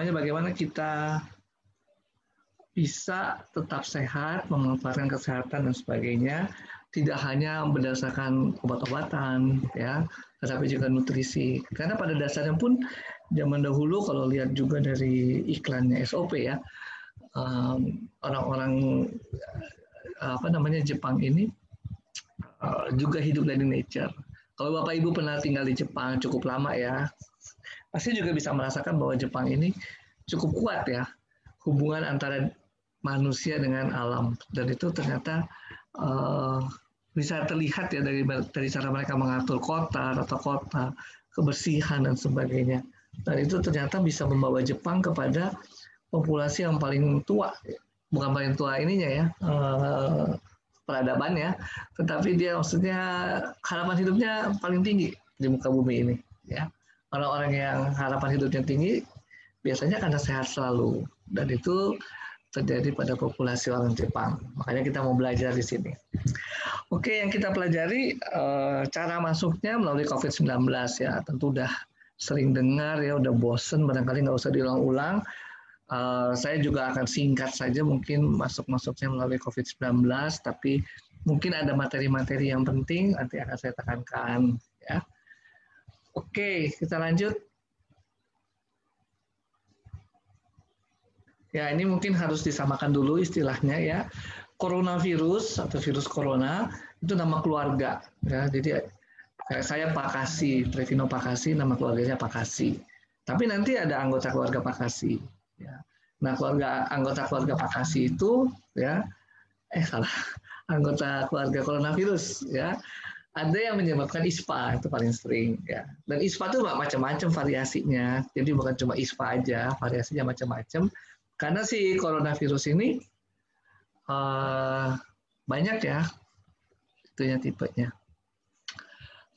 bagaimana kita bisa tetap sehat, memanfaatkan kesehatan dan sebagainya, tidak hanya berdasarkan obat-obatan, ya, tetapi juga nutrisi. Karena pada dasarnya pun zaman dahulu kalau lihat juga dari iklannya SOP ya, orang-orang Jepang ini juga hidup dari nature. Kalau Bapak Ibu pernah tinggal di Jepang cukup lama ya, pasti juga bisa merasakan bahwa Jepang ini cukup kuat ya hubungan antara manusia dengan alam, dan itu ternyata bisa terlihat ya dari cara mereka mengatur kota, tata kota, kebersihan dan sebagainya. Dan itu ternyata bisa membawa Jepang kepada populasi yang paling tua, bukan paling tua ininya ya, peradaban ya, tetapi dia maksudnya harapan hidupnya paling tinggi di muka bumi ini ya. Orang-orang yang harapan hidupnya tinggi biasanya karena sehat selalu, dan itu terjadi pada populasi orang Jepang. Makanya kita mau belajar di sini. Oke, yang kita pelajari cara masuknya melalui COVID-19 ya. Tentu udah sering dengar ya, udah bosen, barangkali nggak usah diulang-ulang. Saya juga akan singkat saja mungkin masuknya melalui COVID-19, tapi mungkin ada materi-materi yang penting nanti akan saya tekankan ya. Oke, kita lanjut. Ya, ini mungkin harus disamakan dulu istilahnya ya. Coronavirus atau virus corona itu nama keluarga ya. Jadi saya Pakasi, Trevino Pakasi, nama keluarganya Pakasi. Tapi nanti ada anggota keluarga Pakasi ya. Nah, anggota keluarga Pakasi itu ya anggota keluarga coronavirus ya. Ada yang menyebabkan ISPA, itu paling sering ya. Dan ISPA itu macam-macam variasinya. Jadi bukan cuma ISPA aja, variasinya macam-macam. Karena si coronavirus ini banyak ya itunya tipenya.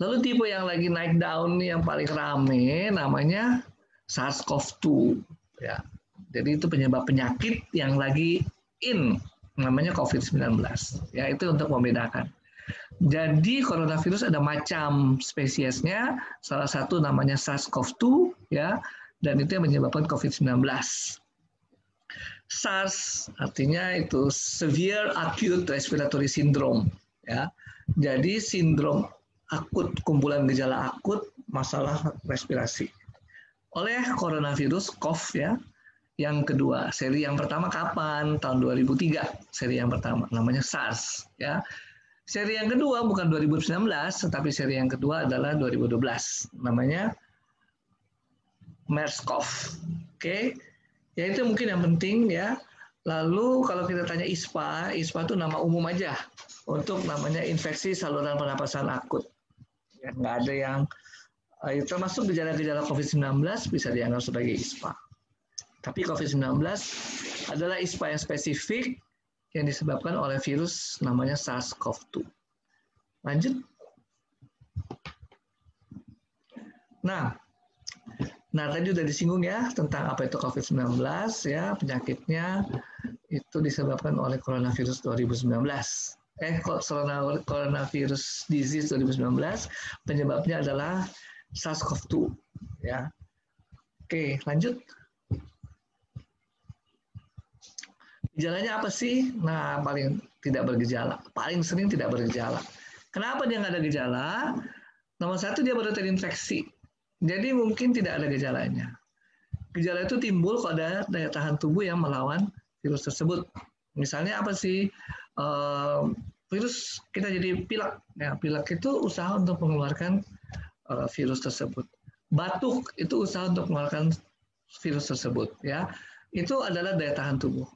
Lalu tipe yang lagi naik daun yang paling rame namanya SARS-CoV-2 ya. Jadi itu penyebab penyakit yang lagi namanya COVID-19 ya, itu untuk membedakan. Jadi coronavirus ada macam spesiesnya, salah satu namanya SARS-CoV-2 ya, dan itu yang menyebabkan COVID-19. SARS artinya itu Severe Acute Respiratory Syndrome ya. Jadi sindrom akut, kumpulan gejala akut masalah respirasi oleh coronavirus CoV ya. Yang kedua, seri yang pertama kapan? Tahun 2003, seri yang pertama namanya SARS ya. Seri yang kedua bukan 2019, tetapi seri yang kedua adalah 2012, namanya MERS-CoV. Oke. Ya itu mungkin yang penting ya. Lalu kalau kita tanya ISPA itu nama umum aja untuk namanya infeksi saluran pernapasan akut. Ya, nggak ada yang termasuk gejala-gejala COVID-19 bisa dianggap sebagai ISPA. Tapi COVID-19 adalah ISPA yang spesifik yang disebabkan oleh virus namanya SARS-CoV-2. Lanjut. Nah, tadi sudah disinggung ya tentang apa itu COVID-19 ya, penyakitnya itu disebabkan oleh coronavirus 2019. Coronavirus disease 2019, penyebabnya adalah SARS-CoV-2 ya. Oke, lanjut. Gejalanya apa sih? Nah, paling tidak bergejala, paling sering tidak bergejala. Kenapa dia nggak ada gejala? Nomor satu, dia baru terinfeksi. Jadi mungkin tidak ada gejalanya. Gejala itu timbul kalau ada daya tahan tubuh yang melawan virus tersebut. Misalnya apa sih? Virus kita jadi pilek. Ya, pilek itu usaha untuk mengeluarkan virus tersebut. Batuk itu usaha untuk mengeluarkan virus tersebut. Ya, itu adalah daya tahan tubuh.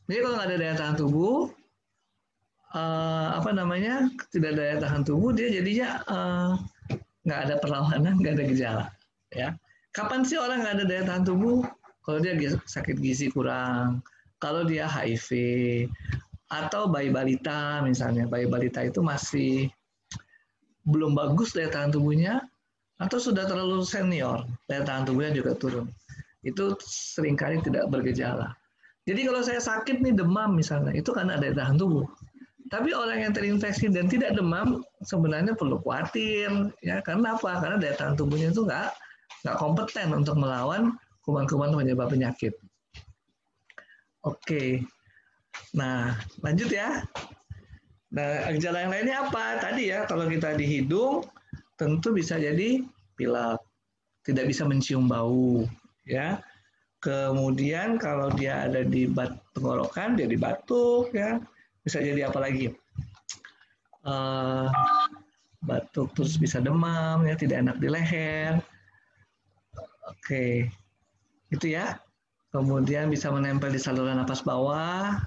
Jadi kalau nggak ada daya tahan tubuh, tidak ada daya tahan tubuh, dia jadinya nggak ada perlawanan, nggak ada gejala. Ya, kapan sih orang nggak ada daya tahan tubuh? Kalau dia sakit gizi kurang, kalau dia HIV, atau bayi balita misalnya. Bayi balita itu masih belum bagus daya tahan tubuhnya, atau sudah terlalu senior, daya tahan tubuhnya juga turun. Itu seringkali tidak bergejala. Jadi kalau saya sakit nih demam misalnya, itu kan ada daya tahan tubuh. Tapi orang yang terinfeksi dan tidak demam sebenarnya perlu khawatir ya, karena apa? Karena daya tahan tubuhnya itu nggak kompeten untuk melawan kuman-kuman penyebab penyakit. Oke. Nah, lanjut ya. Nah, gejala yang lainnya apa? Tadi ya, kalau kita di hidung, tentu bisa jadi pilek, tidak bisa mencium bau, ya. Kemudian kalau dia ada di tenggorokan, jadi batuk, ya. Bisa jadi apa lagi? Batuk, terus bisa demam, ya, tidak enak di leher. Oke, itu ya. Kemudian bisa menempel di saluran napas bawah.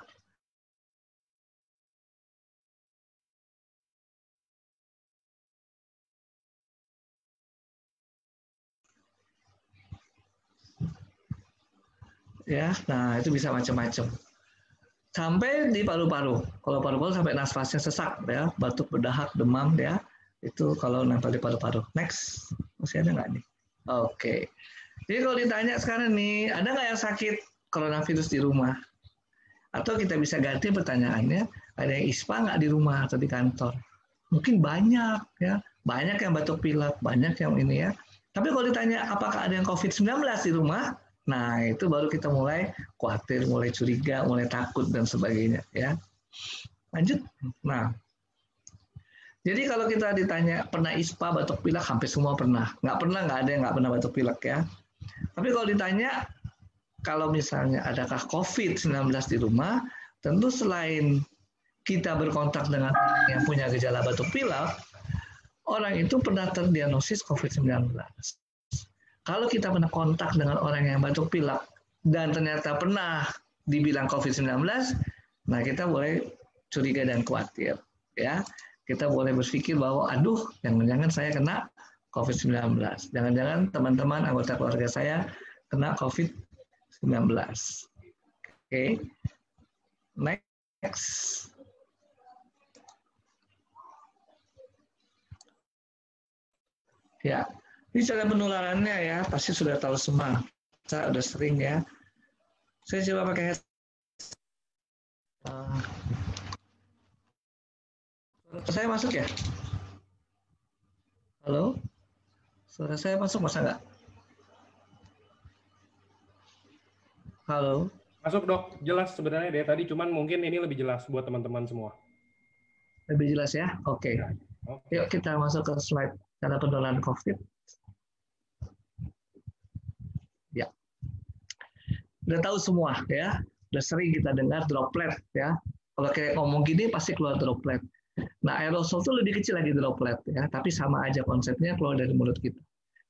Ya, nah itu bisa macam-macam. Sampai di paru-paru. Kalau paru-paru sampai nafasnya sesak, ya, batuk, berdahak, demam, ya. Itu kalau nempel di paru-paru. Next, masih ada nggak nih? Oke. Jadi kalau ditanya sekarang nih, ada nggak yang sakit coronavirus di rumah? Atau kita bisa ganti pertanyaannya, ada yang ISPA nggak di rumah atau di kantor? Mungkin banyak, ya. Banyak yang batuk pilek, banyak yang ini ya. Tapi kalau ditanya apakah ada yang COVID-19 di rumah, nah itu baru kita mulai khawatir, mulai curiga, mulai takut dan sebagainya, ya. Lanjut. Nah, jadi kalau kita ditanya pernah ISPA batuk pilek, hampir semua pernah. Nggak ada yang nggak pernah batuk pilek ya. Tapi kalau ditanya kalau misalnya adakah COVID-19 di rumah, tentu selain kita berkontak dengan orang yang punya gejala batuk pilek, orang itu pernah terdiagnosis COVID-19. Kalau kita pernah kontak dengan orang yang batuk pilek dan ternyata pernah dibilang COVID-19, nah kita boleh curiga dan khawatir, ya. Kita boleh berpikir bahwa aduh, jangan-jangan saya kena COVID-19. Jangan-jangan teman-teman anggota keluarga saya kena COVID-19. Oke. Next. Ya, ini cara penularannya ya, pasti sudah tahu semua. Saya sudah sering ya. Saya coba pakai headset. Saya masuk ya? Halo? Suara saya masuk, masa nggak? Halo? Masuk dok, jelas sebenarnya dari tadi, cuman mungkin ini lebih jelas buat teman-teman semua. Lebih jelas ya? Oke. Yuk kita masuk ke slide cara penularan COVID. Ya. Udah tahu semua ya. Udah sering kita dengar droplet ya. Kalau kayak ngomong gini pasti keluar droplet. Nah, aerosol itu lebih kecil lagi droplet ya, tapi sama aja konsepnya keluar dari mulut kita.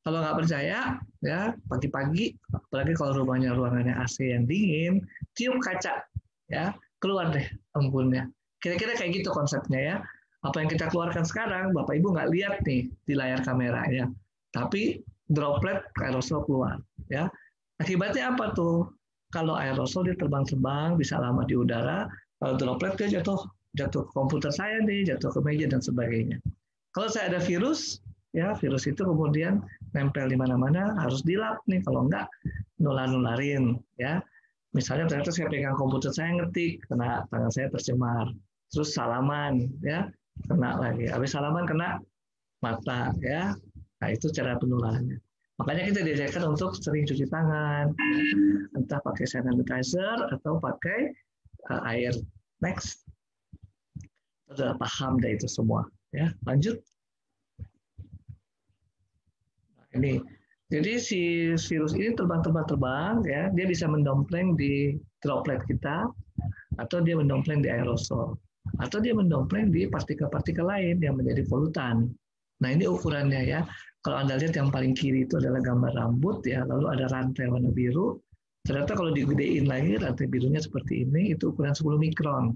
Kalau nggak percaya, ya pagi-pagi, apalagi kalau rumahnya ruangannya AC yang dingin, cium kaca, ya keluar deh embunnya. Kira-kira kayak gitu konsepnya ya. Apa yang kita keluarkan sekarang, Bapak Ibu nggak lihat nih di layar kamera ya, tapi droplet aerosol keluar, ya. Akibatnya apa tuh? Kalau aerosol dia terbang-terbang, bisa lama di udara. Kalau droplet dia jatuh ke komputer saya nih, jatuh ke meja dan sebagainya. Kalau saya ada virus, ya virus itu kemudian nempel di mana-mana, harus dilap nih, kalau enggak nularin, ya. Misalnya ternyata saya pegang komputer saya ngetik, kena tangan saya tercemar, terus salaman, ya kena lagi, habis salaman kena mata, ya. Nah itu cara penularannya. Makanya kita diajarkan untuk sering cuci tangan, entah pakai sanitizer atau pakai air. Next. Sudah paham deh itu semua, ya. Lanjut. Nah, ini jadi si virus ini terbang ya, dia bisa mendompleng di droplet kita, atau dia mendompleng di aerosol, atau dia mendompleng di partikel-partikel lain yang menjadi polutan. Nah ini ukurannya ya. Kalau Anda lihat yang paling kiri itu adalah gambar rambut ya, lalu ada rantai warna biru. Ternyata kalau digedein lagi rantai birunya seperti ini, itu ukuran 10 mikron,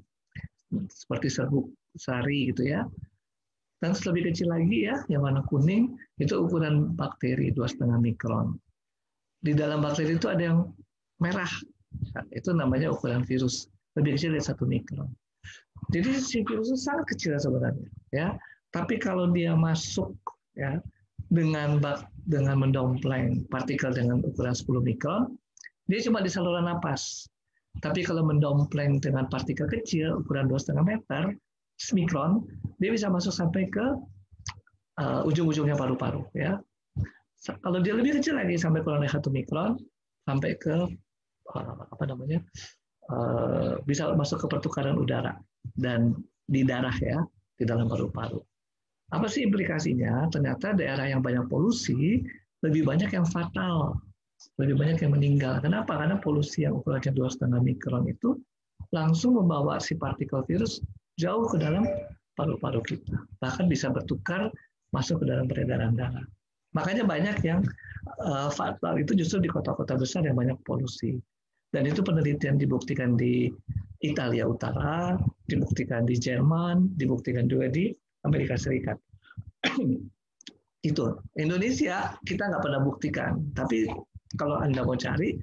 seperti serbuk sari gitu ya. Dan lebih kecil lagi ya, yang warna kuning, itu ukuran bakteri 2,5 mikron. Di dalam bakteri itu ada yang merah, itu namanya ukuran virus, lebih kecil dari 1 mikron. Jadi si virus itu sangat kecil sebenarnya, ya. Tapi kalau dia masuk ya dengan mendompleng partikel dengan ukuran 10 mikron, dia cuma di saluran napas. Tapi kalau mendompleng dengan partikel kecil ukuran 2,5 meter, mikron, dia bisa masuk sampai ke ujung-ujungnya paru-paru. Ya. Kalau dia lebih kecil lagi sampai kurang dari 1 mikron, sampai ke bisa masuk ke pertukaran udara dan di darah ya, di dalam paru-paru. Apa sih implikasinya? Ternyata daerah yang banyak polusi lebih banyak yang fatal, lebih banyak yang meninggal. Kenapa? Karena polusi yang ukurannya 2,5 mikron itu langsung membawa si partikel virus jauh ke dalam paru-paru kita. Bahkan bisa bertukar masuk ke dalam peredaran darah. Makanya banyak yang fatal itu justru di kota-kota besar yang banyak polusi. Dan itu penelitian dibuktikan di Italia Utara, dibuktikan di Jerman, dibuktikan juga di Amerika Serikat. Itu Indonesia kita nggak pernah buktikan, tapi kalau Anda mau cari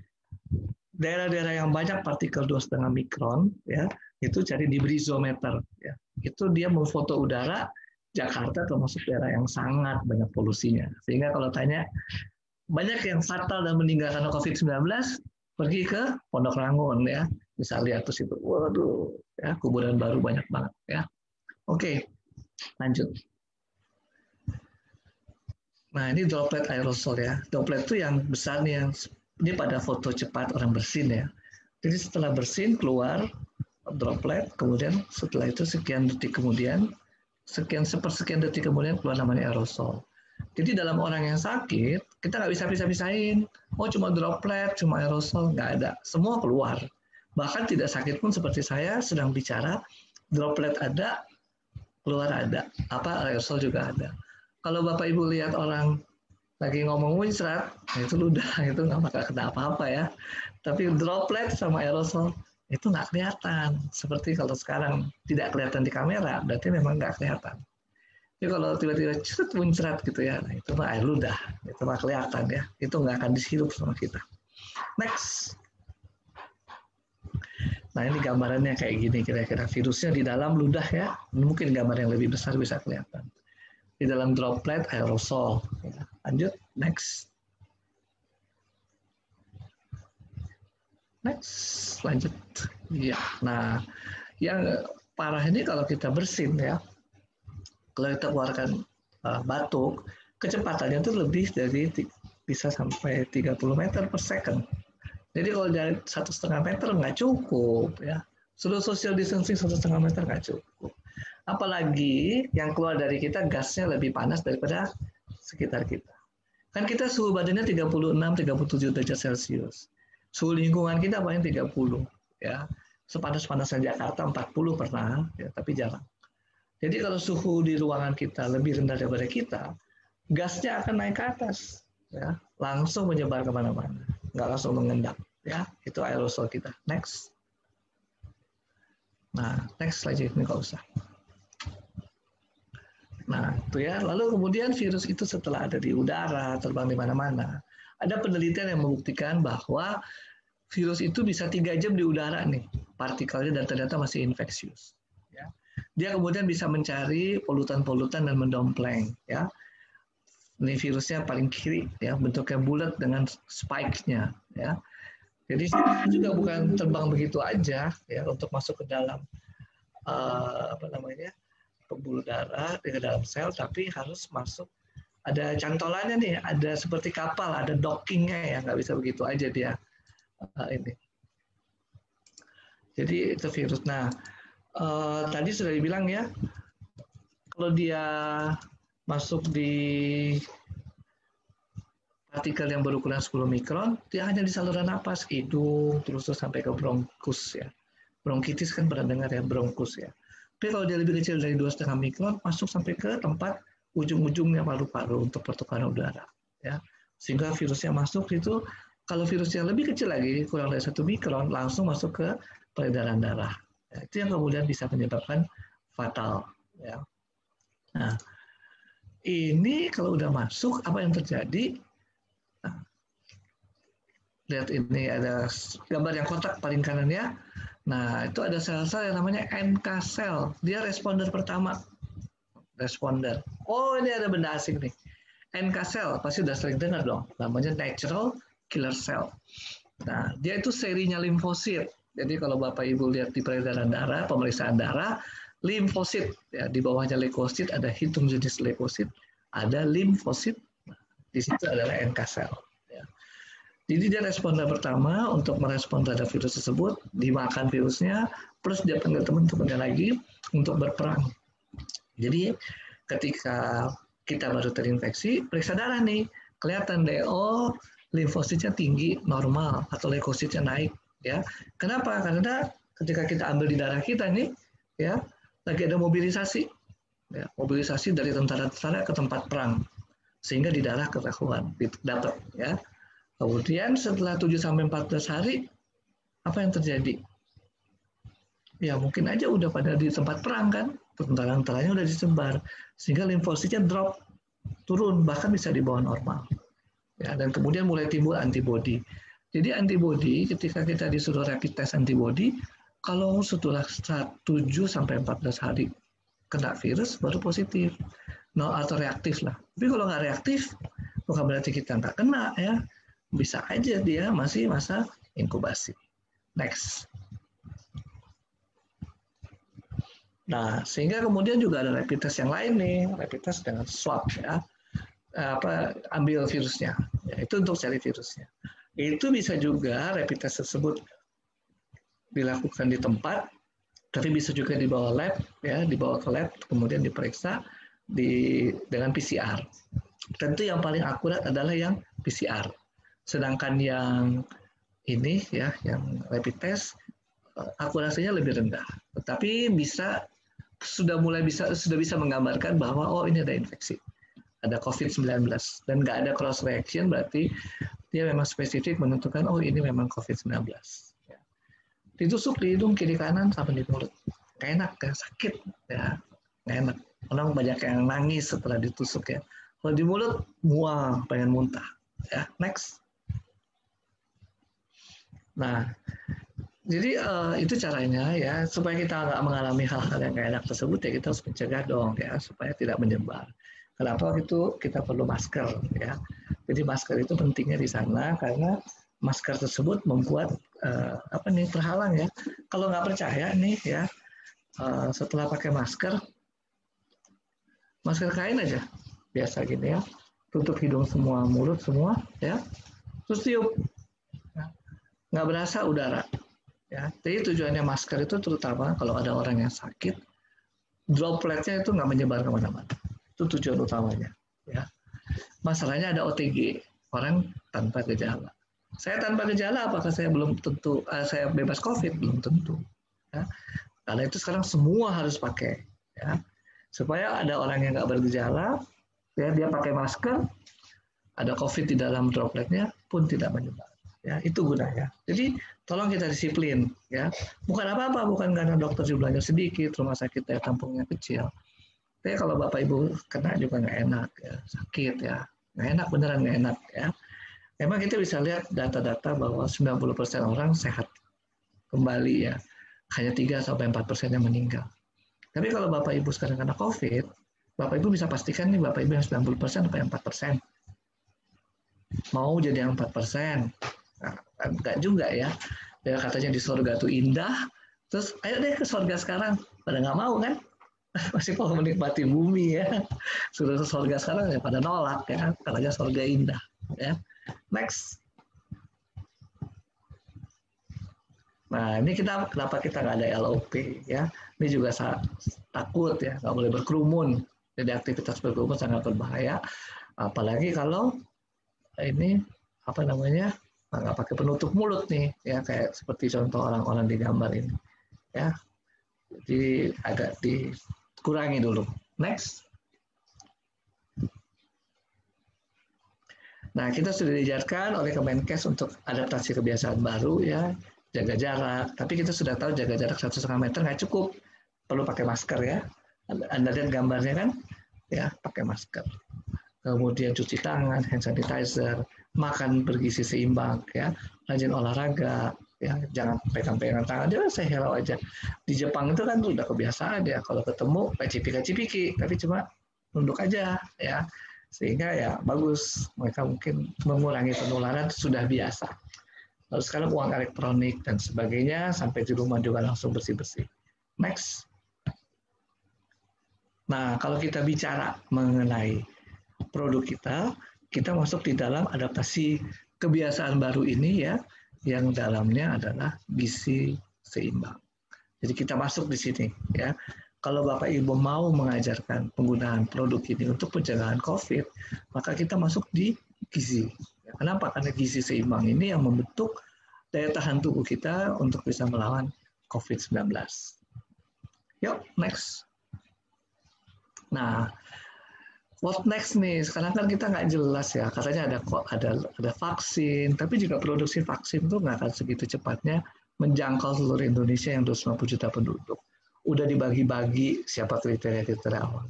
daerah-daerah yang banyak partikel 2,5 mikron, ya itu cari di brizometer. Ya. Itu dia memfoto udara Jakarta termasuk daerah yang sangat banyak polusinya. Sehingga kalau tanya banyak yang fatal dan meninggal karena COVID-19, pergi ke Pondok Rangon ya, bisa lihat tuh situ. Waduh, ya kuburan baru banyak banget ya. Oke, lanjut. Nah ini droplet aerosol ya. Droplet itu yang besar nih, yang ini pada foto cepat orang bersin ya. Jadi setelah bersin keluar droplet, kemudian setelah itu sekian detik kemudian, sepersekian detik kemudian keluar namanya aerosol. Jadi dalam orang yang sakit, kita nggak bisa pisah-pisahin. Oh cuma droplet, cuma aerosol, nggak ada. Semua keluar. Bahkan tidak sakit pun seperti saya sedang bicara, droplet ada, keluar ada. Apa aerosol juga ada. Kalau Bapak Ibu lihat orang lagi ngomong muncrat, itu ludah, itu nggak bakal kena apa-apa ya. Tapi droplet sama aerosol itu nggak kelihatan. Seperti kalau sekarang tidak kelihatan di kamera, berarti memang nggak kelihatan. Jadi kalau tiba-tiba muncrat gitu ya, nah itu mah air ludah, itu mah kelihatan ya. Itu nggak akan dihirup sama kita. Next. Nah ini gambarannya kayak gini kira-kira. Virusnya di dalam ludah ya. Mungkin gambar yang lebih besar bisa kelihatan. Di dalam droplet aerosol. Lanjut, next. Next, lanjut. Ya, nah yang parah ini kalau kita bersin ya, kalau kita keluarkan batuk, kecepatannya itu lebih dari bisa sampai 30 meter per second. Jadi kalau dari 1,5 meter nggak cukup ya. Sudah social distancing 1,5 meter nggak cukup. Apalagi yang keluar dari kita gasnya lebih panas daripada sekitar kita. Kan kita suhu badannya 36-37 derajat Celcius. Suhu lingkungan kita paling 30 ya. Sepanas-panasnya Jakarta 40 pernah ya, tapi jarang. Jadi kalau suhu di ruangan kita lebih rendah daripada kita, gasnya akan naik ke atas ya, langsung menyebar kemana-mana, nggak langsung mengendap ya. Itu aerosol kita. Next. Nah, next lagi ini nggak usah. Nah, itu ya. Lalu kemudian virus itu setelah ada di udara, terbang di mana-mana, ada penelitian yang membuktikan bahwa virus itu bisa 3 jam di udara nih, partikelnya, dan ternyata masih infeksius. Ya. Dia kemudian bisa mencari polutan-polutan dan mendompleng. Ya. Ini virusnya paling kiri, ya, bentuknya bulat dengan spike-nya. Ya. Jadi juga bukan terbang begitu aja, ya, untuk masuk ke dalam pembuluh darah ke dalam sel, tapi harus masuk, ada cantolannya nih, ada seperti kapal, ada dockingnya ya, nggak bisa begitu aja dia ini. Jadi itu virus. Nah, tadi sudah dibilang ya, kalau dia masuk di partikel yang berukuran 10 mikron, dia hanya di saluran napas, hidung, terus sampai ke bronkus ya. Bronkitis kan pernah dengar ya, bronkus ya. Tapi kalau dia lebih kecil dari 2,5 mikron, masuk sampai ke tempat ujung-ujungnya paru-paru untuk pertukaran udara. Ya. Sehingga virusnya masuk itu, kalau virusnya lebih kecil lagi, kurang dari 1 mikron, langsung masuk ke peredaran darah. Ya, itu yang kemudian bisa menyebabkan fatal. Ya. Nah, ini kalau udah masuk, apa yang terjadi? Nah, lihat ini ada gambar yang kotak paling kanan ya. Nah, itu ada sel-sel yang namanya NK cell. Dia responder pertama. Responder. Oh, ini ada benda asing nih. NK cell, pasti udah sering dengar dong. Namanya natural killer cell. Nah, dia itu serinya limfosit. Jadi kalau Bapak Ibu lihat di peredaran darah, pemeriksaan darah, limfosit. Ya, di bawahnya leukosit, ada hitung jenis leukosit. Ada limfosit. Nah, di situ adalah NK cell. Ya. Jadi dia responder pertama untuk merespon terhadap virus tersebut, dimakan virusnya, plus dia panggil teman-temannya lagi untuk berperang. Jadi ketika kita baru terinfeksi, periksa darah nih, kelihatan deh, oh limfositnya tinggi, normal, atau leukositnya naik. Ya, kenapa? Karena ketika kita ambil di darah kita nih, ya lagi ada mobilisasi, ya, mobilisasi dari tentara-tentara ke tempat perang, sehingga di darah ketahuan, dapat, ya. Kemudian setelah 7-14 hari, apa yang terjadi? Ya mungkin aja udah pada di tempat perang kan, tentara-tentaranya udah disebar, sehingga limfositnya drop, turun, bahkan bisa di bawah normal. Ya, dan kemudian mulai timbul antibodi. Jadi antibodi ketika kita disuruh rapid test antibodi, kalau setelah 7-14 hari kena virus baru positif, no, atau reaktif lah. Tapi kalau nggak reaktif, bukan berarti kita nggak kena ya. Bisa aja dia masih masa inkubasi. Next. Nah, sehingga kemudian juga ada rapid test yang lain nih, rapid test dengan swab ya. Ambil virusnya. Ya, itu untuk cari virusnya. Itu bisa juga rapid test tersebut dilakukan di tempat, tapi bisa juga dibawa lab ya, dibawa ke lab kemudian diperiksa dengan PCR. Tentu yang paling akurat adalah yang PCR. Sedangkan yang ini ya, yang rapid test akurasinya lebih rendah. Tetapi sudah bisa menggambarkan bahwa oh ini ada infeksi, ada COVID-19 dan nggak ada cross reaction, berarti dia memang spesifik menentukan oh ini memang COVID-19. Ya. Ditusuk di hidung kiri kanan sampai di mulut, nggak enak, nggak sakit ya, nggak enak. Orang banyak yang nangis setelah ditusuk ya. Kalau di mulut mual, pengen muntah. Ya, next. Nah, jadi itu caranya ya, supaya kita nggak mengalami hal-hal yang nggak enak tersebut ya kita harus mencegah dong ya, supaya tidak menyebar. Kenapa itu kita perlu masker ya? Jadi masker itu pentingnya di sana karena masker tersebut membuat terhalang ya. Kalau nggak percaya nih ya, setelah pakai masker kain aja biasa gini ya, tutup hidung semua, mulut semua ya, terus tiup. Nggak berasa udara. Ya, jadi tujuannya masker itu terutama kalau ada orang yang sakit, dropletnya itu nggak menyebar kemana-mana. Itu tujuan utamanya. Ya. Masalahnya ada OTG, orang tanpa gejala. Saya tanpa gejala, apakah saya belum tentu saya bebas COVID? Belum tentu. Ya. Karena itu sekarang semua harus pakai. Ya. Supaya ada orang yang nggak bergejala, ya, dia pakai masker, ada COVID di dalam dropletnya pun tidak menyebar. Ya, itu gunanya. Jadi tolong kita disiplin ya. Bukan apa-apa, bukan karena dokter jumlahnya sedikit, rumah sakit daya tampungnya kecil. Tapi kalau Bapak Ibu kena juga nggak enak ya, sakit ya. Nggak enak, beneran nggak enak ya. Memang kita bisa lihat data-data bahwa 90% orang sehat kembali ya. Hanya 3-4% yang meninggal. Tapi kalau Bapak Ibu sekarang kena COVID, Bapak Ibu bisa pastikan nih Bapak Ibu yang 90% atau yang 4%. Mau jadi yang 4%. Nah, enggak juga ya. Ya katanya di surga tuh indah, terus ayo deh ke surga sekarang. Pada nggak mau kan? Masih mau menikmati bumi ya. Sudah ke surga sekarang ya pada nolak ya. Katanya surga indah ya. Next. Nah ini kenapa kita nggak ada LOP ya. Ini juga takut ya, nggak boleh berkerumun. Jadi aktivitas berkerumun sangat berbahaya. Apalagi kalau ini nggak pakai penutup mulut nih ya, kayak seperti contoh orang-orang di gambar ini ya. Jadi agak dikurangi dulu. Next. Nah, kita sudah diajarkan oleh Kemenkes untuk adaptasi kebiasaan baru ya, jaga jarak. Tapi kita sudah tahu jaga jarak 1,5 meter nggak cukup, perlu pakai masker ya. Anda lihat gambarnya kan ya, pakai masker. Kemudian cuci tangan, hand sanitizer, makan bergizi seimbang ya, rajin olahraga ya, jangan pegang-pegang tangan dia, saya hello aja. Di Jepang itu kan udah kebiasaan ya, kalau ketemu cipika-cipiki, tapi cuma nunduk aja ya, sehingga ya bagus, mereka mungkin mengurangi penularan, sudah biasa. Lalu sekarang uang elektronik dan sebagainya, sampai di rumah juga langsung bersih-bersih. Next. Nah, kalau kita bicara mengenai produk kita masuk di dalam adaptasi kebiasaan baru ini ya, yang dalamnya adalah gizi seimbang. Jadi kita masuk di sini ya. Kalau Bapak Ibu mau mengajarkan penggunaan produk ini untuk pencegahan COVID, maka kita masuk di gizi. Kenapa? Karena gizi seimbang ini yang membentuk daya tahan tubuh kita untuk bisa melawan COVID-19. Yuk, next. Nah, what next nih? Sekarang kan kita nggak jelas ya. Katanya ada vaksin, tapi juga produksi vaksin itu nggak akan segitu cepatnya menjangkau seluruh Indonesia yang 250 juta penduduk. Udah dibagi-bagi siapa kriteria-kriteria awal.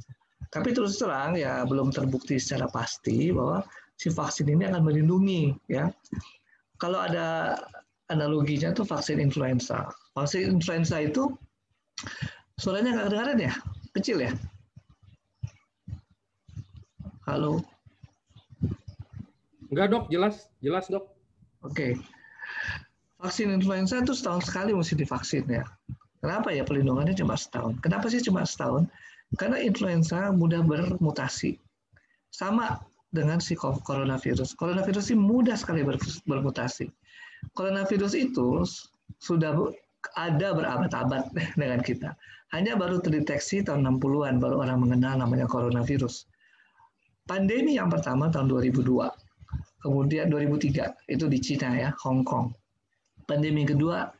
Tapi terus terang ya belum terbukti secara pasti bahwa si vaksin ini akan melindungi ya. Kalau ada analoginya tuh vaksin influenza. Vaksin influenza itu suaranya nggak kedengaran ya? Kecil ya? Halo? Enggak dok, jelas dok. Oke. Vaksin influenza itu setahun sekali mesti divaksin ya. Kenapa ya perlindungannya cuma setahun? Kenapa sih cuma setahun? Karena influenza mudah bermutasi. Sama dengan si coronavirus. Coronavirus ini mudah sekali bermutasi. Coronavirus itu sudah ada berabad-abad dengan kita. Hanya baru terdeteksi tahun 60-an baru orang mengenal namanya coronavirus. Pandemi yang pertama tahun 2002. Kemudian 2003 itu di Cina ya, Hong Kong. Pandemi kedua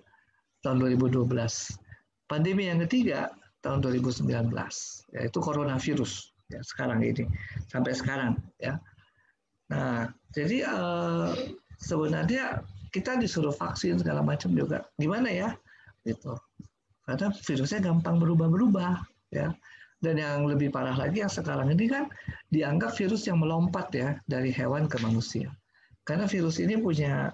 tahun 2012. Pandemi yang ketiga tahun 2019, yaitu coronavirus ya sekarang ini sampai sekarang ya. Nah, jadi sebenarnya kita disuruh vaksin segala macam juga. Gimana ya? Gitu. Karena virusnya gampang berubah-berubah ya. Dan yang lebih parah lagi yang sekarang ini kan dianggap virus yang melompat ya dari hewan ke manusia. Karena virus ini punya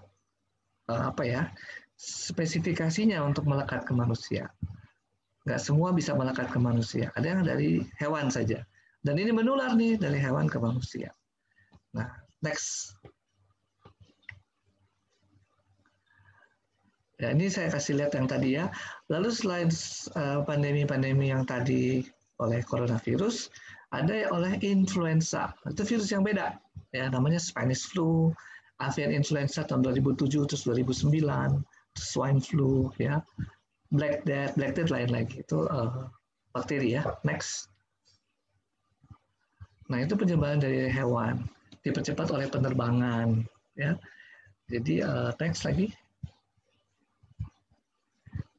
spesifikasinya untuk melekat ke manusia. Nggak semua bisa melekat ke manusia. Ada yang dari hewan saja. Dan ini menular nih dari hewan ke manusia. Nah, next. Ya, ini saya kasih lihat yang tadi ya. Lalu selain pandemi-pandemi yang tadi oleh coronavirus, ada oleh influenza. Itu virus yang beda. Ya, namanya Spanish flu, avian influenza tahun 2007, terus 2009, terus swine flu, ya, Black Death lain lagi. Itu bakteri ya. Next. Nah, itu penyebaran dari hewan, dipercepat oleh penerbangan, ya. Jadi next lagi.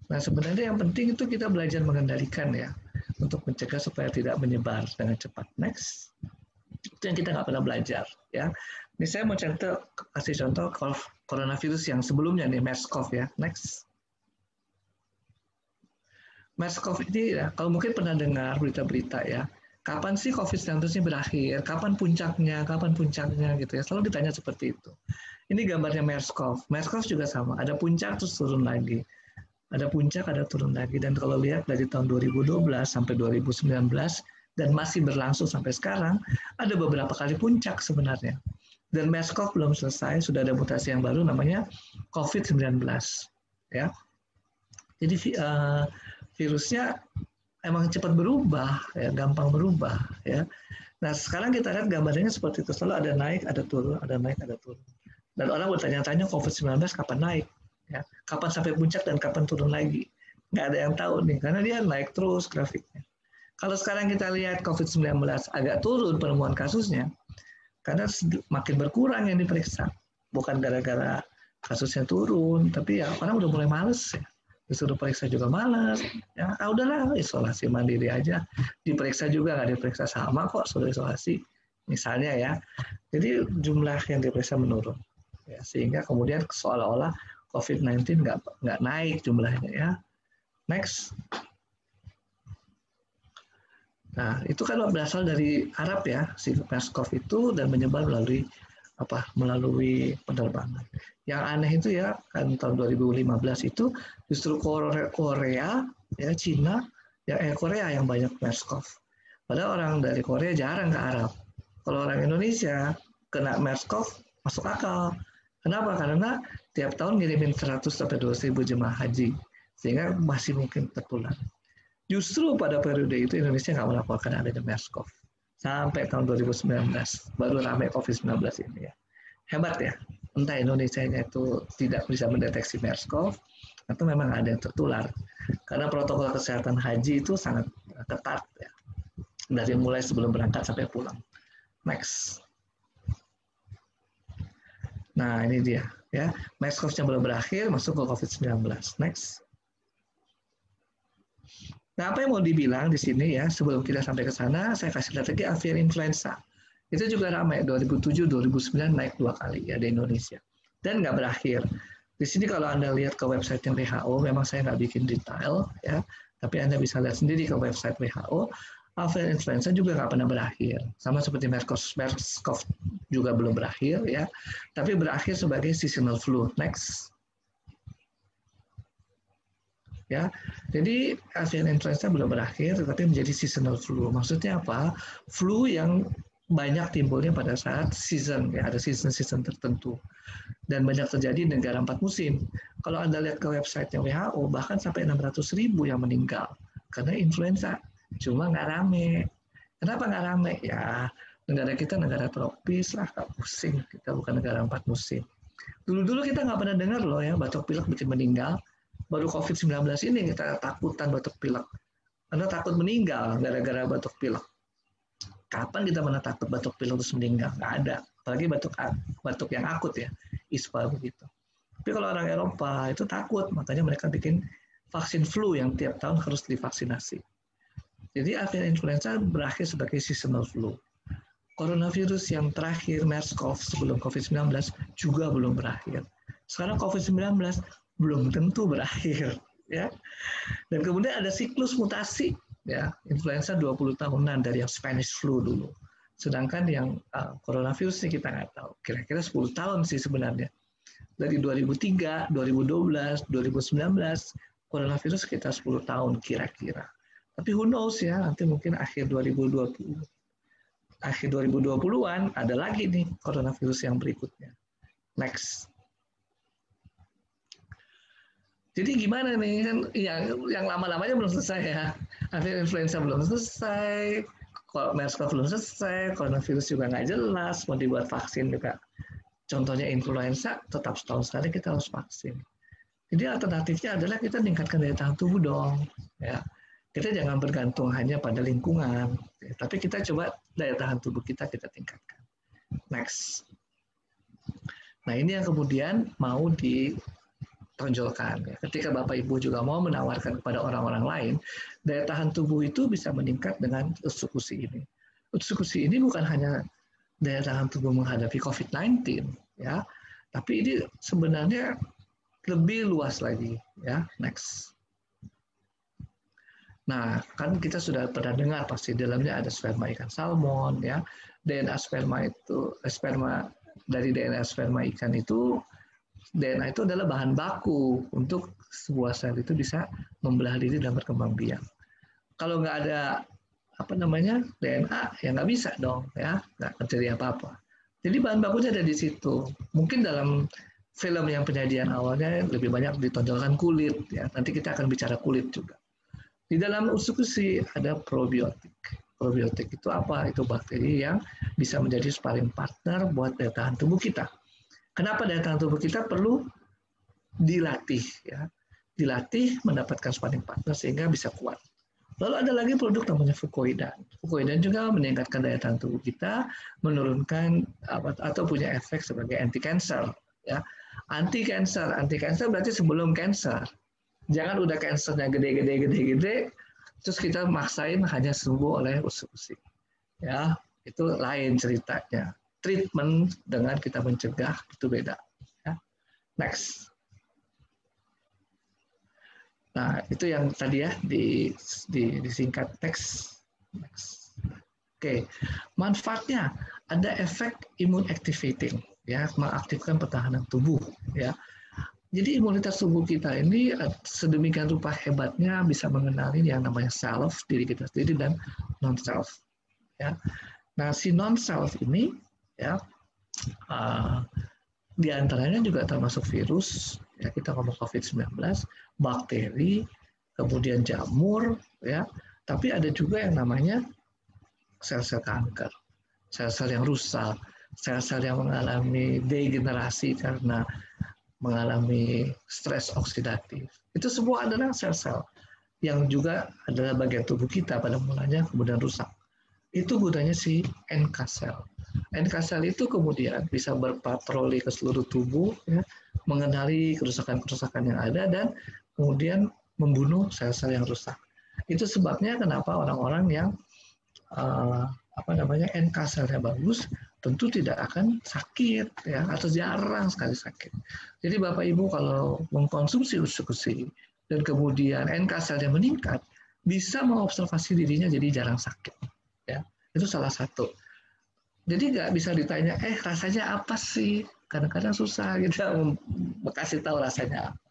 Nah, sebenarnya yang penting itu kita belajar mengendalikan ya, untuk mencegah supaya tidak menyebar dengan cepat. Next. Itu yang kita nggak pernah belajar, ya. Ini saya mau kasih contoh coronavirus yang sebelumnya nih, MERS-CoV ya. Next. MERS-CoV ini ya, kalau mungkin pernah dengar berita-berita ya, kapan sih COVID-19 ini berakhir? Kapan puncaknya gitu ya. Selalu ditanya seperti itu. Ini gambarnya MERS-CoV. MERS-CoV juga sama, ada puncak terus turun lagi. Ada puncak, ada turun lagi. Dan kalau lihat dari tahun 2012 sampai 2019 dan masih berlangsung sampai sekarang, ada beberapa kali puncak sebenarnya. Dan MERS-CoV belum selesai, sudah ada mutasi yang baru namanya COVID-19. Ya. Jadi virusnya emang cepat berubah, ya, gampang berubah. Ya. Nah, sekarang kita lihat gambarnya seperti itu. Selalu ada naik, ada turun, ada naik, ada turun. Dan orang bertanya-tanya COVID-19 kapan naik? Ya, kapan sampai puncak dan kapan turun lagi? Nggak ada yang tahu nih, karena dia naik terus grafiknya. Kalau sekarang kita lihat COVID-19 agak turun penemuan kasusnya, karena makin berkurang yang diperiksa. Bukan gara-gara kasusnya turun, tapi ya orang udah mulai males ya. Disuruh periksa juga males. Ya, udahlah, isolasi mandiri aja. Diperiksa juga nggak diperiksa sama kok, suruh isolasi. Misalnya ya. Jadi jumlah yang diperiksa menurun. Ya, sehingga kemudian seolah-olah COVID-19 nggak naik jumlahnya ya. Next. Nah, itu kan berasal dari Arab ya, si MERS-CoV itu, dan menyebar melalui penerbangan. Yang aneh itu ya, kan tahun 2015 itu justru Korea, ya Cina, Korea yang banyak MERS-CoV. Padahal orang dari Korea jarang ke Arab. Kalau orang Indonesia kena MERS-CoV masuk akal. Kenapa? Karena tiap tahun ngirimin 100-200 ribu jemaah haji, sehingga masih mungkin tertular. Justru pada periode itu Indonesia nggak melaporkan adanya MERS-CoV. Sampai tahun 2019, baru ramai COVID-19 ini ya. Hebat ya. entah Indonesia-nya itu tidak bisa mendeteksi MERS-CoV atau memang ada yang tertular. Karena protokol kesehatan haji itu sangat ketat ya. Dari mulai sebelum berangkat sampai pulang. Next. Nah, ini dia ya. MERS-CoV-nya belum berakhir, masuk ke COVID-19. Next. Nah, apa yang mau dibilang di sini ya, sebelum kita sampai ke sana, saya kasih lihat lagi avian influenza. Itu juga ramai, 2007, 2009 naik 2 kali ya di Indonesia. Dan nggak berakhir. Di sini kalau Anda lihat ke website yang WHO, memang saya nggak bikin detail ya, tapi Anda bisa lihat sendiri ke website WHO, avian influenza juga nggak pernah berakhir. Sama seperti MERS-CoV juga belum berakhir ya, tapi berakhir sebagai seasonal flu. Next. Ya, jadi avian influenza belum berakhir, tetapi menjadi seasonal flu. Maksudnya apa? Flu yang banyak timbulnya pada saat season, ya ada season tertentu, dan banyak terjadi di negara 4 musim. Kalau Anda lihat ke website yang WHO, bahkan sampai 600.000 yang meninggal karena influenza, cuma nggak rame. Kenapa nggak rame? Ya, negara kita negara tropis lah, nggak pusing. Kita bukan negara 4 musim. Dulu-dulu kita nggak pernah dengar loh ya, batuk pilek bikin meninggal. Baru COVID-19 ini kita takutan batuk pilek. Anda takut meninggal gara-gara batuk pilek. Kapan kita pernah takut batuk pilek terus meninggal? Nggak ada. Apalagi batuk yang akut ya, ISPA begitu. Tapi kalau orang Eropa itu takut, makanya mereka bikin vaksin flu yang tiap tahun harus divaksinasi. Jadi avian influenza berakhir sebagai seasonal flu. Coronavirus yang terakhir, MERS-CoV sebelum COVID-19 juga belum berakhir. Sekarang COVID-19 belum tentu berakhir, ya. Dan kemudian ada siklus mutasi, ya, influenza 20 tahunan dari yang Spanish flu dulu. Sedangkan yang coronavirus ini kita nggak tahu. Kira-kira 10 tahun sih sebenarnya. Dari 2003, 2012, 2019, coronavirus sekitar 10 tahun kira-kira. Tapi who knows ya, nanti mungkin akhir 2020-an ada lagi nih coronavirus yang berikutnya. Next. Jadi gimana nih kan yang lama-lamanya belum selesai ya. Avian influenza belum selesai, MERS-CoV belum selesai, coronavirus juga nggak jelas, mau dibuat vaksin juga. Contohnya influenza, tetap setahun sekali kita harus vaksin. Jadi alternatifnya adalah kita meningkatkan daya tahan tubuh dong. Ya. Kita jangan bergantung hanya pada lingkungan, ya. Tapi kita coba daya tahan tubuh kita tingkatkan. Next. Nah ini yang kemudian mau ditonjolkan. Ya. Ketika Bapak Ibu juga mau menawarkan kepada orang-orang lain, daya tahan tubuh itu bisa meningkat dengan utsikusi ini. Utsikusi ini bukan hanya daya tahan tubuh menghadapi COVID-19, ya, tapi ini sebenarnya lebih luas lagi, ya. Next. Nah, kan kita sudah pernah dengar pasti dalamnya ada sperma ikan salmon, ya. DNA sperma dari DNA sperma ikan itu, DNA itu adalah bahan baku untuk sebuah sel itu bisa membelah diri dan berkembang biak. Kalau nggak ada DNA ya nggak bisa dong, ya nggak terjadi apa-apa. Jadi bahan bakunya ada di situ. Mungkin dalam film yang penyajian awalnya lebih banyak ditonjolkan kulit, ya. Nanti kita akan bicara kulit juga. Di dalam utsikusi ada probiotik. Probiotik itu apa? Itu bakteri yang bisa menjadi sparring partner buat daya tahan tubuh kita. Kenapa daya tahan tubuh kita perlu dilatih, ya? Dilatih mendapatkan sparring partner sehingga bisa kuat. Lalu ada lagi produk namanya fucoidan. Fucoidan juga meningkatkan daya tahan tubuh kita, menurunkan atau punya efek sebagai anti cancer. Ya, anti cancer berarti sebelum cancer. Jangan udah cancernya gede, terus kita maksain hanya sembuh oleh utsikusi. Ya, itu lain ceritanya. Treatment dengan kita mencegah itu beda. Ya. Next. Nah, itu yang tadi ya disingkat teks. Oke, manfaatnya ada efek immune activating, ya, mengaktifkan pertahanan tubuh, ya. Jadi imunitas tubuh kita ini sedemikian rupa hebatnya bisa mengenali yang namanya self, diri kita sendiri, dan non self, ya. Nah, si non self ini, ya, di antaranya juga termasuk virus, ya, kita ngomong COVID-19, bakteri, kemudian jamur, ya. Tapi ada juga yang namanya sel-sel kanker, sel-sel yang rusak, sel-sel yang mengalami degenerasi karena mengalami stres oksidatif. Itu semua adalah sel-sel yang juga adalah bagian tubuh kita pada mulanya kemudian rusak. Itu gunanya si NK cell. NK cell itu kemudian bisa berpatroli ke seluruh tubuh, ya, mengenali kerusakan-kerusakan yang ada dan kemudian membunuh sel-sel yang rusak. Itu sebabnya kenapa orang-orang yang NK cell-nya bagus tentu tidak akan sakit, ya, atau jarang sekali sakit. Jadi Bapak Ibu kalau mengkonsumsi usus-usus dan kemudian NK cell-nya meningkat, bisa mengobservasi dirinya jadi jarang sakit. Ya, itu salah satu. Jadi nggak bisa ditanya, rasanya apa sih? Kadang-kadang susah kita kasih tahu rasanya apa.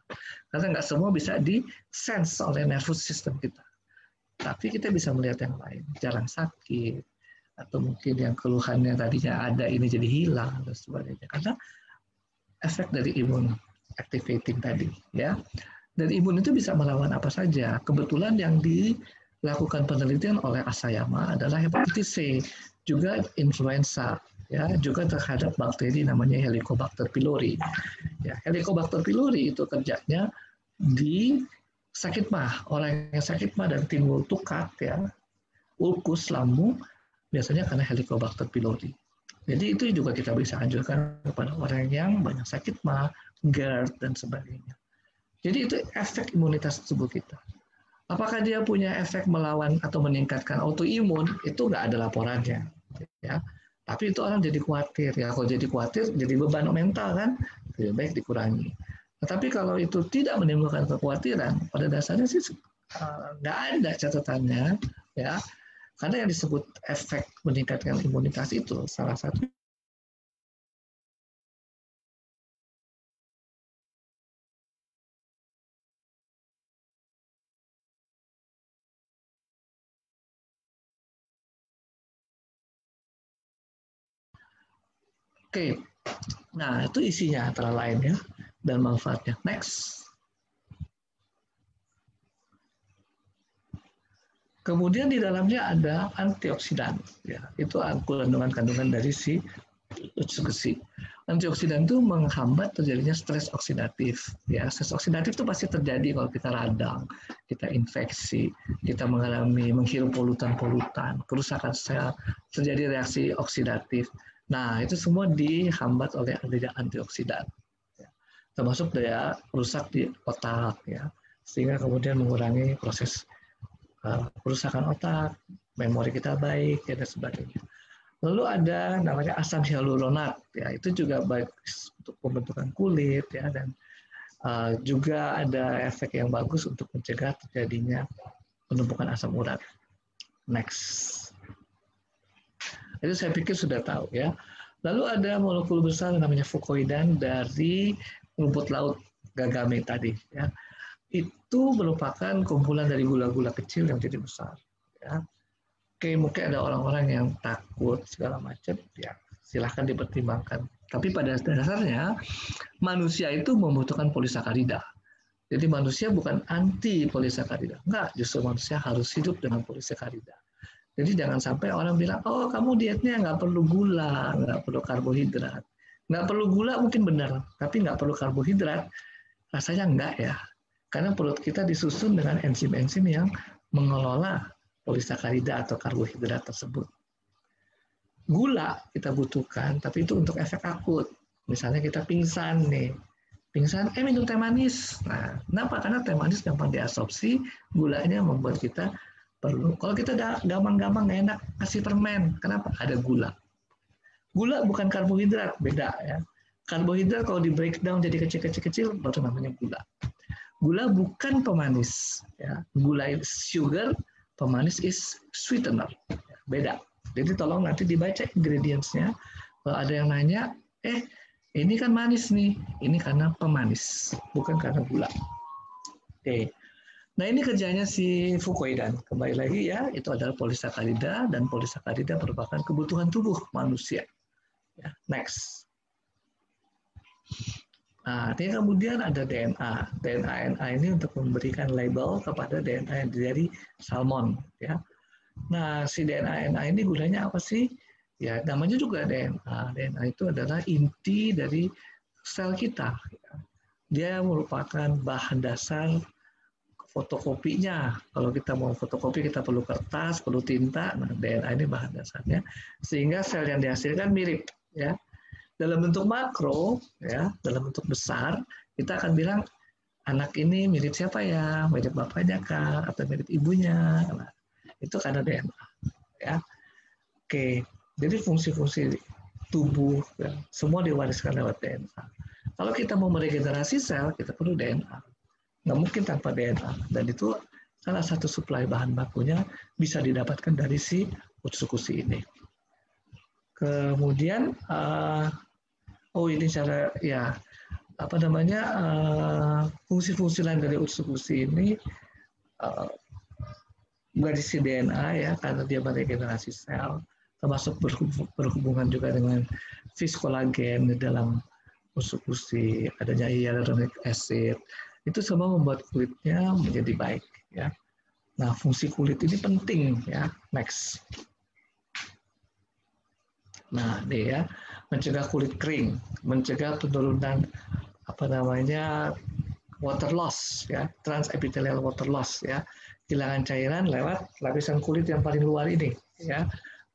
Karena nggak semua bisa di-sense oleh nervous system kita. Tapi kita bisa melihat yang lain, jarang sakit, atau mungkin yang keluhannya tadinya ada ini jadi hilang dan sebagainya. Karena efek dari imun activating tadi, ya. Dan imun itu bisa melawan apa saja. Kebetulan yang dilakukan penelitian oleh Asayama adalah hepatitis C, juga influenza, ya, juga terhadap bakteri namanya Helicobacter pylori. Ya, Helicobacter pylori itu kerjanya di sakit mah, orang yang sakit mah dan timbul tukat, ya, ulkus lambung, biasanya karena Helicobacter pylori. Jadi itu juga kita bisa anjurkan kepada orang yang banyak sakit mah, GERD dan sebagainya. Jadi itu efek imunitas tubuh kita. Apakah dia punya efek melawan atau meningkatkan autoimun? Itu nggak ada laporannya, ya. Tapi itu orang jadi khawatir, ya. Kalau jadi khawatir, jadi beban mental kan, lebih baik dikurangi. Tetapi kalau itu tidak menimbulkan kekhawatiran, pada dasarnya sih nggak ada catatannya, ya. Karena yang disebut efek meningkatkan imunitas itu salah satu Oke, nah itu isinya antara lain, ya, dan manfaatnya. Next. Kemudian di dalamnya ada antioksidan, ya, itu kandungan dari si besi. Antioksidan itu menghambat terjadinya stres oksidatif, ya. Stres oksidatif itu pasti terjadi kalau kita radang, kita infeksi, kita mengalami menghirup polutan-polutan, kerusakan sel, terjadi reaksi oksidatif. Nah, itu semua dihambat oleh adanya antioksidan, ya. Termasuk daya rusak di otak, ya, sehingga kemudian mengurangi proses kerusakan otak, memori kita baik, dan sebagainya. Lalu ada namanya asam hyaluronat, ya, itu juga baik untuk pembentukan kulit, ya, dan juga ada efek yang bagus untuk mencegah terjadinya penumpukan asam urat. Next. Itu saya pikir sudah tahu, ya. Lalu ada molekul besar namanya fukoidan dari rumput laut gagame tadi, ya. Itu merupakan kumpulan dari gula-gula kecil yang jadi besar, ya. Oke, mungkin ada orang-orang yang takut segala macam, ya silahkan dipertimbangkan. Tapi pada dasarnya manusia itu membutuhkan polisakarida. Jadi manusia bukan anti polisakarida, enggak, justru manusia harus hidup dengan polisakarida. Jadi jangan sampai orang bilang, oh kamu dietnya nggak perlu gula, nggak perlu karbohidrat. Nggak perlu gula mungkin benar, tapi nggak perlu karbohidrat, rasanya enggak, ya. Karena perut kita disusun dengan enzim-enzim yang mengelola polisakarida atau karbohidrat tersebut. Gula kita butuhkan, tapi itu untuk efek akut. Misalnya kita pingsan nih, pingsan, minum teh manis. Nah, kenapa? Karena teh manis gampang diabsorpsi, gulanya membuat kita perlu. Kalau kita gampang-gampang nggak enak, kasih permen. Kenapa? Ada gula. Gula bukan karbohidrat, beda, ya. Karbohidrat kalau di breakdown jadi kecil-kecil baru namanya gula. Gula bukan pemanis, ya. Gula is sugar, pemanis is sweetener, beda. Jadi tolong nanti dibaca ingredients-nya. Kalau ada yang nanya, ini kan manis nih, ini karena pemanis, bukan karena gula. Oke. Nah ini kerjanya si fukoidan. Kembali lagi, ya, itu adalah polisakarida, dan polisakarida merupakan kebutuhan tubuh manusia. Ya, next. Nah, kemudian ada DNA. DNA ini untuk memberikan label kepada DNA yang dari salmon, ya. Nah, si DNA ini gunanya apa sih? Ya, namanya juga DNA. DNA itu adalah inti dari sel kita. Dia merupakan bahan dasar fotokopinya. Kalau kita mau fotokopi, kita perlu kertas, perlu tinta. Nah, DNA ini bahan dasarnya, sehingga sel yang dihasilkan mirip. Ya, dalam bentuk makro, ya, dalam bentuk besar, kita akan bilang anak ini mirip siapa ya? Mirip bapaknya kah? Atau mirip ibunya? Nah, itu karena DNA. Ya, oke. Jadi fungsi-fungsi tubuh ya, semua diwariskan lewat DNA. Kalau kita mau meregenerasi sel, kita perlu DNA. Nggak mungkin tanpa DNA. Dan itu salah satu suplai bahan bakunya bisa didapatkan dari si utsukushi ini. Kemudian, ini cara ya apa namanya fungsi-fungsi lain dari utsukushi ini berisi DNA ya, karena dia meregenerasi sel, termasuk berhubungan juga dengan fiskolagen di dalam utsukushi, adanya hyaluronic acid, itu semua membuat kulitnya menjadi baik ya. Nah, fungsi kulit ini penting ya. Next. Nah, ini ya, mencegah kulit kering, mencegah penurunan apa namanya water loss ya, transepithelial water loss ya, kehilangan cairan lewat lapisan kulit yang paling luar ini ya,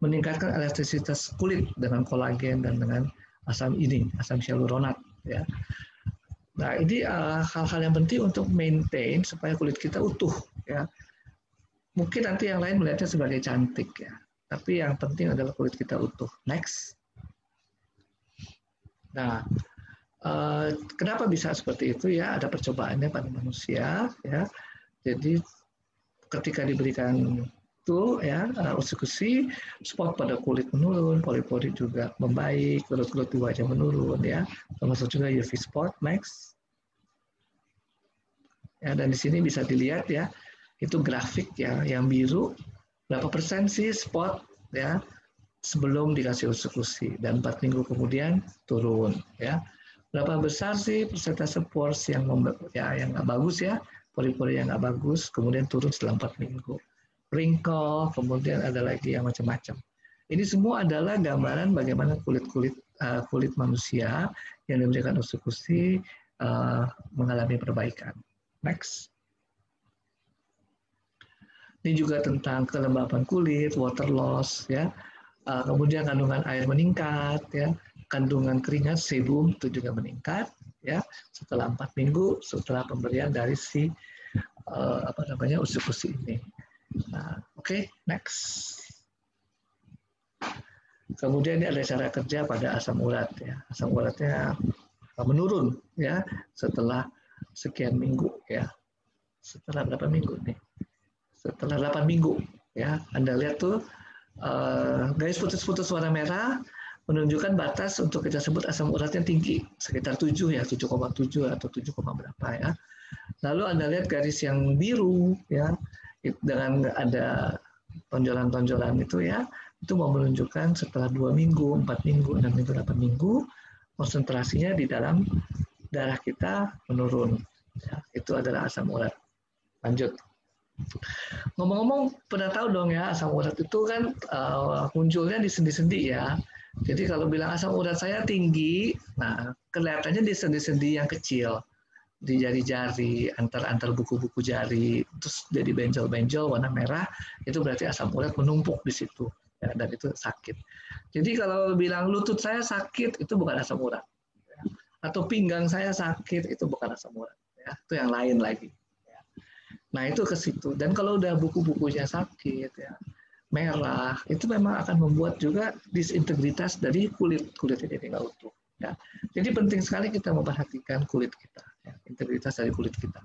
meningkatkan elastisitas kulit dengan kolagen dan dengan asam hyaluronat ya. Nah, ini hal-hal yang penting untuk maintain supaya kulit kita utuh ya. Mungkin nanti yang lain melihatnya sebagai cantik ya, tapi yang penting adalah kulit kita utuh. Next. Nah, kenapa bisa seperti itu ya? Ada percobaannya pada manusia ya. Jadi ketika diberikan itu ya utsukushi, spot pada kulit menurun, pori-pori juga membaik, kerut-kerut di wajah menurun ya, termasuk juga UV spot. Next. Ya, dan di sini bisa dilihat ya, itu grafik ya, yang biru berapa persen sih spot ya sebelum dikasih utsukushi, dan 4 minggu kemudian turun ya. Berapa besar sih persentase pores yang yang nggak bagus ya, pori-pori yang nggak bagus, kemudian turun setelah 4 minggu. Wrinkle, kemudian ada lagi yang macam-macam. Ini semua adalah gambaran bagaimana kulit manusia yang diberikan utsukushi mengalami perbaikan. Next. Ini juga tentang kelembapan kulit, water loss ya. Kemudian kandungan air meningkat ya, kandungan keringat sebum itu juga meningkat ya setelah 4 minggu setelah pemberian dari si utsukushi ini. Nah, oke, next. Kemudian ini ada cara kerja pada asam urat ya. Asam uratnya menurun ya setelah sekian minggu ya. Setelah berapa minggu nih? Setelah 8 minggu ya. Anda lihat tuh garis putus-putus warna merah menunjukkan batas untuk kita sebut asam uratnya tinggi, sekitar 7 ya, 7,7 atau 7, berapa ya. Lalu Anda lihat garis yang biru ya, dengan ada tonjolan-tonjolan itu ya, itu mau menunjukkan setelah 2 minggu, 4 minggu, 6 minggu, 8 minggu, konsentrasinya di dalam darah kita menurun. Ya, itu adalah asam urat. Lanjut. Ngomong-ngomong, pernah tahu dong ya, asam urat itu kan munculnya di sendi-sendi ya. Jadi kalau bilang asam urat saya tinggi, nah kelihatannya di sendi-sendi yang kecil, di jari-jari, antar buku-buku jari, terus jadi benjol-benjol warna merah, itu berarti asam urat menumpuk di situ, ya, dan itu sakit. Jadi kalau bilang lutut saya sakit, itu bukan asam urat. Ya. Atau pinggang saya sakit, itu bukan asam urat. Ya. Itu yang lain lagi. Ya. Nah itu ke situ. Dan kalau udah buku-bukunya sakit, ya, merah, itu memang akan membuat juga disintegritas dari kulit ini nggak utuh. Ya. Jadi penting sekali kita memperhatikan kulit kita, ya, integritas dari kulit kita.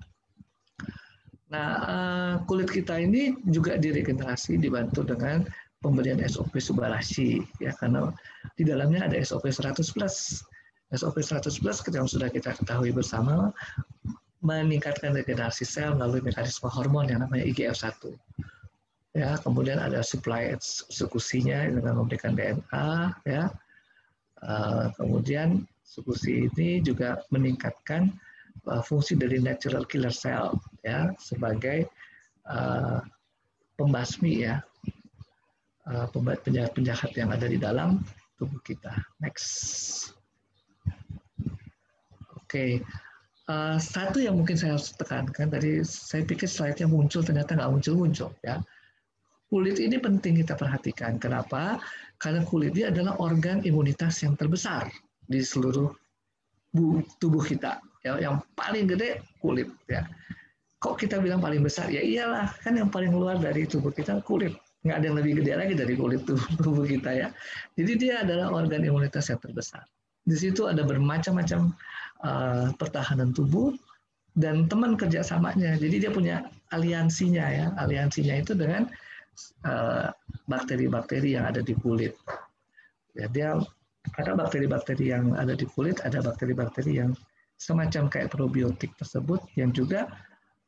Nah, kulit kita ini juga diregenerasi dibantu dengan pemberian SOP Subarashi, ya, karena di dalamnya ada SOP 100+. SOP 100+ yang sudah kita ketahui bersama meningkatkan regenerasi sel melalui mekanisme hormon yang namanya IGF-1. Ya, kemudian ada supply utsukushinya dengan memberikan DNA, ya. Kemudian utsukushi ini juga meningkatkan fungsi dari natural killer cell ya sebagai pembasmi ya penjahat-penjahat yang ada di dalam tubuh kita. Next. Oke. Satu yang mungkin saya harus tekankan, tadi saya pikir slide-nya muncul, ternyata nggak muncul-muncul. Ya. Kulit ini penting kita perhatikan. Kenapa? Karena kulit ini adalah organ imunitas yang terbesar di seluruh tubuh kita. Ya, yang paling gede kulit. Ya. Kok kita bilang paling besar? Ya iyalah, kan yang paling luar dari tubuh kita kulit. Nggak ada yang lebih gede lagi dari kulit tubuh kita ya. Jadi dia adalah organ imunitas yang terbesar. Di situ ada bermacam-macam pertahanan tubuh dan teman kerjasamanya. Jadi dia punya aliansinya ya. Aliansinya itu dengan bakteri-bakteri yang ada di kulit. Ya, dia ada bakteri-bakteri yang ada di kulit, ada bakteri-bakteri yang semacam kayak probiotik tersebut yang juga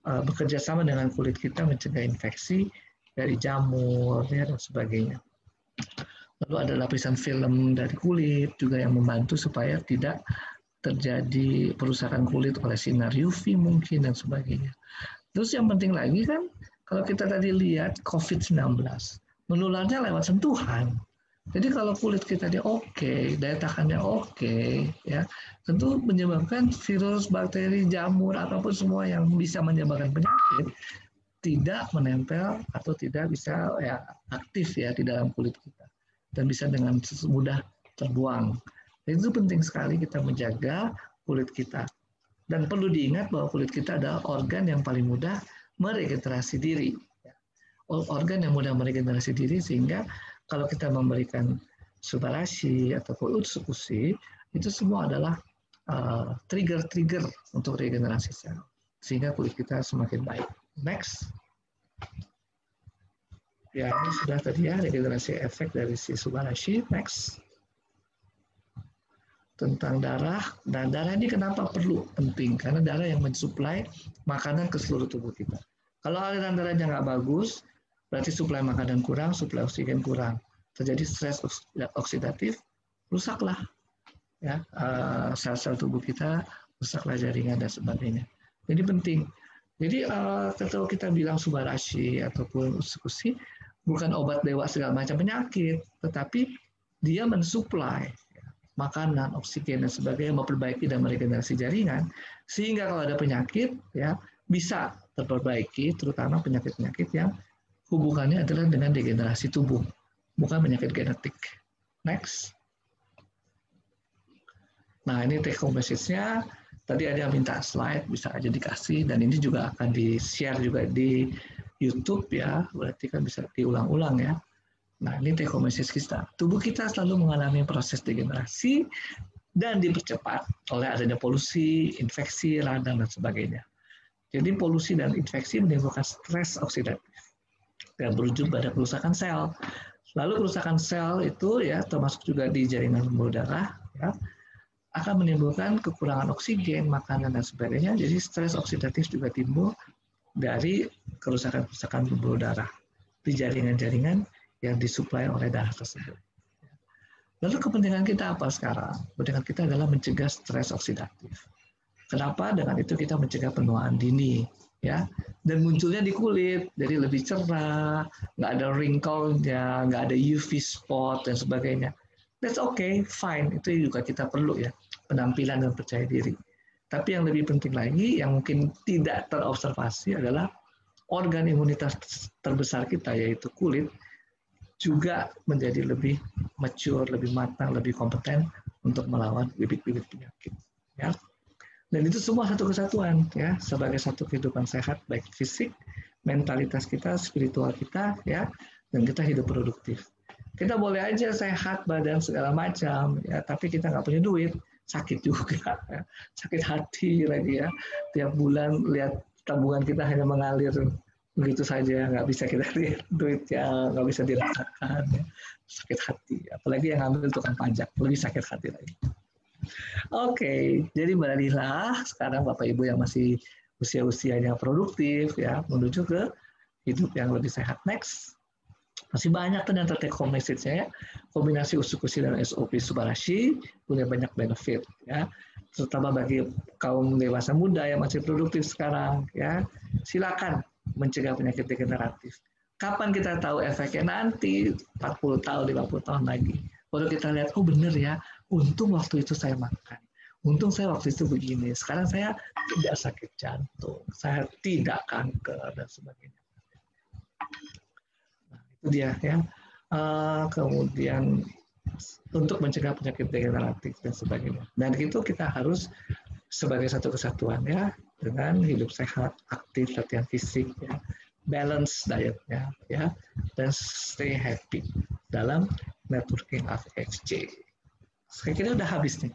bekerja sama dengan kulit kita mencegah infeksi dari jamur ya, dan sebagainya. Lalu ada lapisan film dari kulit juga yang membantu supaya tidak terjadi perusakan kulit oleh sinar UV mungkin dan sebagainya. Terus yang penting lagi kan kalau kita tadi lihat COVID-19 menularnya lewat sentuhan. Jadi kalau kulit kita oke, daya tahannya oke, ya tentu menyebabkan virus, bakteri, jamur ataupun semua yang bisa menyebabkan penyakit tidak menempel atau tidak bisa ya aktif ya di dalam kulit kita dan bisa dengan mudah terbuang. Itu penting sekali kita menjaga kulit kita. Dan perlu diingat bahwa kulit kita adalah organ yang paling mudah meregenerasi diri. Organ yang mudah meregenerasi diri sehingga kalau kita memberikan subarashi ataupun utsukushi, itu semua adalah trigger-trigger untuk regenerasi sel. Sehingga kulit kita semakin baik. Next. Ya, ini sudah tadi ya regenerasi efek dari si subarashi. Next. Tentang darah. Dan darah ini kenapa perlu? Penting. Karena darah yang mensuplai makanan ke seluruh tubuh kita. Kalau aliran darahnya nggak bagus, berarti suplai makanan kurang, suplai oksigen kurang. Terjadi stres oksidatif, rusaklah ya sel-sel tubuh kita, rusaklah jaringan dan sebagainya. Jadi penting. Jadi kalau kita bilang subarashi ataupun utsukushi, bukan obat dewa segala macam penyakit, tetapi dia mensuplai makanan, oksigen dan sebagainya, memperbaiki dan meregenerasi jaringan, sehingga kalau ada penyakit ya bisa terperbaiki, terutama penyakit-penyakit yang hubungannya adalah dengan degenerasi tubuh, bukan penyakit genetik. Next. Nah ini take home message-nya. Tadi ada yang minta slide, bisa aja dikasih, dan ini juga akan di-share juga di YouTube ya, berarti kan bisa diulang-ulang ya. Nah, ini take home message kita. Tubuh kita selalu mengalami proses degenerasi dan dipercepat oleh adanya polusi, infeksi, radang, dan sebagainya. Jadi polusi dan infeksi menimbulkan stres oksidatif dan berujung pada kerusakan sel. Lalu kerusakan sel itu ya termasuk juga di jaringan pembuluh darah ya, akan menimbulkan kekurangan oksigen, makanan, dan sebagainya. Jadi stres oksidatif juga timbul dari kerusakan-kerusakan pembuluh darah di jaringan-jaringan yang disuplai oleh darah tersebut. Lalu kepentingan kita apa sekarang? Kepentingan kita adalah mencegah stres oksidatif. Kenapa? Dengan itu kita mencegah penuaan dini, ya. Dan munculnya di kulit, jadi lebih cerah, nggak ada wrinkle-nya, nggak ada UV spot dan sebagainya. That's okay, fine. Itu juga kita perlu ya, penampilan dan percaya diri. Tapi yang lebih penting lagi, yang mungkin tidak terobservasi adalah organ imunitas terbesar kita, yaitu kulit, juga menjadi lebih mature, lebih matang, lebih kompeten untuk melawan bibit-bibit penyakit. Ya. Dan itu semua satu kesatuan, ya, sebagai satu kehidupan sehat, baik fisik, mentalitas kita, spiritual kita, ya, dan kita hidup produktif. Kita boleh aja sehat, badan segala macam, ya, tapi kita nggak punya duit, sakit juga, ya. Sakit hati lagi ya. Tiap bulan lihat tabungan kita hanya mengalir begitu saja, nggak bisa kita lihat duitnya, nggak bisa dirasakan, ya. Sakit hati. Apalagi yang ngambil tukang pajak, lebih sakit hati lagi. Oke, jadi beralihlah sekarang Bapak Ibu yang masih usia-usianya produktif, ya, menuju ke hidup yang lebih sehat. Next. Masih banyak ternyata take home message-nya ya. Kombinasi utsukushi dan SOP subarashi punya banyak benefit ya. Terutama bagi kaum dewasa muda yang masih produktif sekarang ya. Silakan mencegah penyakit degeneratif. Kapan kita tahu efeknya? Nanti 40 tahun, 50 tahun lagi. Baru kita lihat, oh benar ya, untung waktu itu saya makan. Untung saya waktu itu begini. Sekarang saya tidak sakit jantung, saya tidak kanker, dan sebagainya. Nah, itu dia ya. Kemudian untuk mencegah penyakit degeneratif dan sebagainya. Dan itu kita harus sebagai satu kesatuan ya, dengan hidup sehat, aktif, latihan fisik, ya, balance dietnya, ya, dan stay happy dalam networking of exchange. Saya kira udah habis nih.